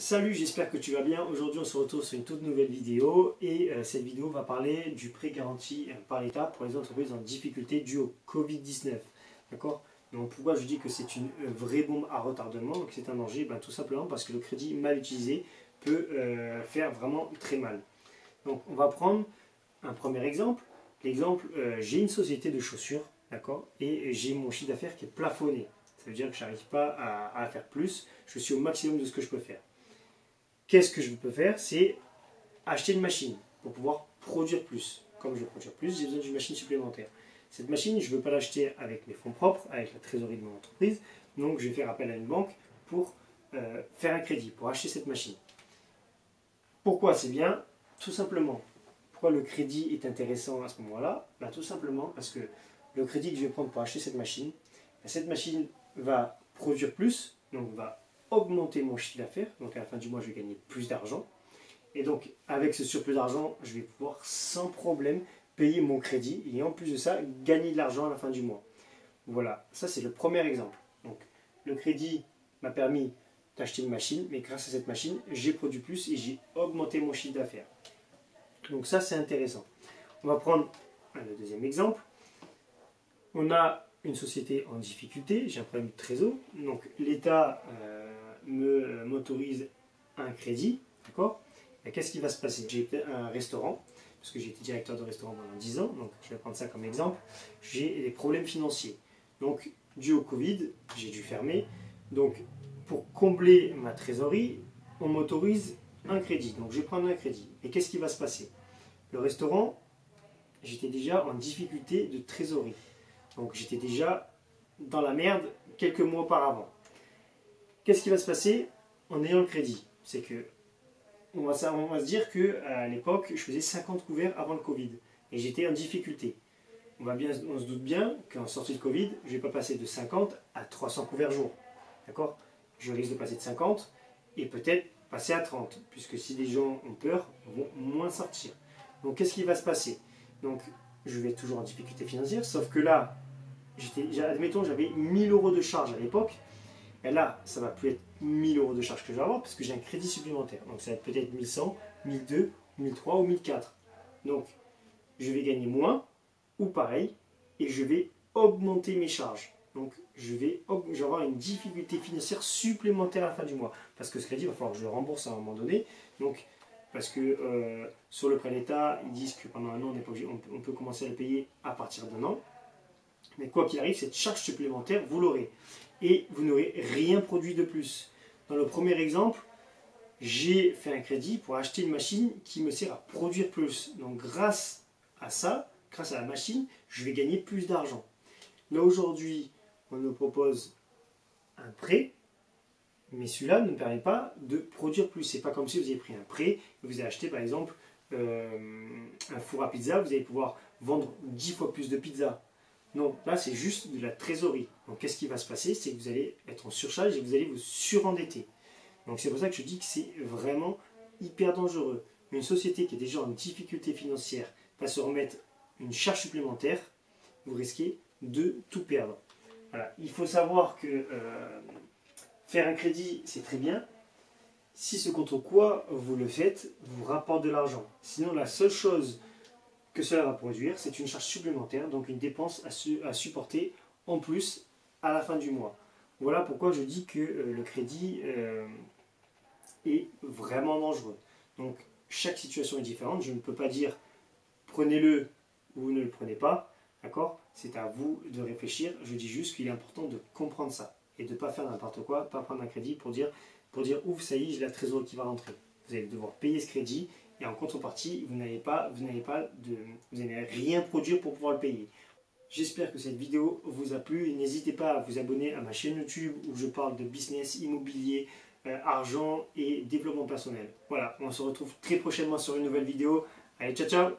Salut, j'espère que tu vas bien. Aujourd'hui, on se retrouve sur une toute nouvelle vidéo et cette vidéo va parler du prêt garanti par l'État pour les entreprises en difficulté due au Covid-19. D'accord? Donc, pourquoi je dis que c'est une vraie bombe à retardement, que c'est un danger? Tout simplement parce que le crédit mal utilisé peut faire vraiment très mal. Donc, on va prendre un premier exemple. L'exemple, j'ai une société de chaussures, d'accord? Et j'ai mon chiffre d'affaires qui est plafonné. Ça veut dire que je n'arrive pas à faire plus. Je suis au maximum de ce que je peux faire. Qu'est-ce que je peux faire? C'est acheter une machine pour pouvoir produire plus. Comme je veux produire plus, j'ai besoin d'une machine supplémentaire. Cette machine, je ne veux pas l'acheter avec mes fonds propres, avec la trésorerie de mon entreprise. Donc, je vais faire appel à une banque pour faire un crédit, pour acheter cette machine. Pourquoi c'est bien? Tout simplement. Pourquoi le crédit est intéressant à ce moment-là? Tout simplement parce que le crédit que je vais prendre pour acheter cette machine va produire plus, donc va augmenter mon chiffre d'affaires, donc à la fin du mois je vais gagner plus d'argent, et donc avec ce surplus d'argent je vais pouvoir sans problème payer mon crédit, et en plus de ça gagner de l'argent à la fin du mois. Voilà, ça c'est le premier exemple. Donc le crédit m'a permis d'acheter une machine, mais grâce à cette machine j'ai produit plus et j'ai augmenté mon chiffre d'affaires. Donc ça c'est intéressant. On va prendre le deuxième exemple. On a une société en difficulté, j'ai un problème de trésor, donc l'État m'autorise un crédit, d'accord? Qu'est-ce qui va se passer? J'ai un restaurant, parce que j'ai été directeur de restaurant pendant 10 ans, donc je vais prendre ça comme exemple. J'ai des problèmes financiers, donc dû au Covid, j'ai dû fermer, donc pour combler ma trésorerie, on m'autorise un crédit, donc je vais prendre un crédit. Et qu'est-ce qui va se passer? Le restaurant, j'étais déjà en difficulté de trésorerie. Donc j'étais déjà dans la merde quelques mois auparavant. Qu'est-ce qui va se passer en ayant le crédit? C'est que on va se dire qu'à l'époque, je faisais 50 couverts avant le Covid. Et j'étais en difficulté. On se doute bien qu'en sortie de Covid, je ne vais pas passer de 50 à 300 couverts jour. D'accord? Je risque de passer de 50 et peut-être passer à 30. Puisque si les gens ont peur, ils vont moins sortir. Donc qu'est-ce qui va se passer? Donc je vais être toujours en difficulté financière, sauf que là, admettons, j'avais 1000 € de charge à l'époque, et là, ça ne va plus être 1000 € de charge que je vais avoir, parce que j'ai un crédit supplémentaire. Donc ça va être peut-être 1100, 1200, 1300 ou 1400. Donc, je vais gagner moins, ou pareil, et je vais augmenter mes charges. Donc, je vais avoir une difficulté financière supplémentaire à la fin du mois, parce que ce crédit, il va falloir que je le rembourse à un moment donné. Donc, parce que sur le prêt d'État, ils disent que pendant un an, on peut commencer à le payer à partir d'un an. Mais quoi qu'il arrive, cette charge supplémentaire, vous l'aurez. Et vous n'aurez rien produit de plus. Dans le premier exemple, j'ai fait un crédit pour acheter une machine qui me sert à produire plus. Donc grâce à ça, grâce à la machine, je vais gagner plus d'argent. Là aujourd'hui, on nous propose un prêt, mais celui-là ne permet pas de produire plus. C'est pas comme si vous avez pris un prêt et vous avez acheté par exemple un four à pizza, vous allez pouvoir vendre 10 fois plus de pizza. Non, là c'est juste de la trésorerie. Donc qu'est-ce qui va se passer? C'est que vous allez être en surcharge et vous allez vous surendetter. Donc c'est pour ça que je dis que c'est vraiment hyper dangereux. Une société qui est déjà en difficulté financière va se remettre une charge supplémentaire, vous risquez de tout perdre. Voilà. Il faut savoir que faire un crédit c'est très bien, si ce contre quoi vous le faites vous rapporte de l'argent. Sinon la seule chose que cela va produire, c'est une charge supplémentaire, donc une dépense à supporter en plus à la fin du mois. Voilà pourquoi je dis que le crédit est vraiment dangereux. Donc chaque situation est différente, je ne peux pas dire prenez-le ou ne le prenez pas, d'accord? C'est à vous de réfléchir, je dis juste qu'il est important de comprendre ça et de ne pas faire n'importe quoi, pas prendre un crédit pour dire ouf, ça y est, j'ai la trésorerie qui va rentrer. Vous allez devoir payer ce crédit. Et en contrepartie, vous n'allez rien produire pour pouvoir le payer. J'espère que cette vidéo vous a plu. N'hésitez pas à vous abonner à ma chaîne YouTube où je parle de business, immobilier, argent et développement personnel. Voilà, on se retrouve très prochainement sur une nouvelle vidéo. Allez, ciao ciao!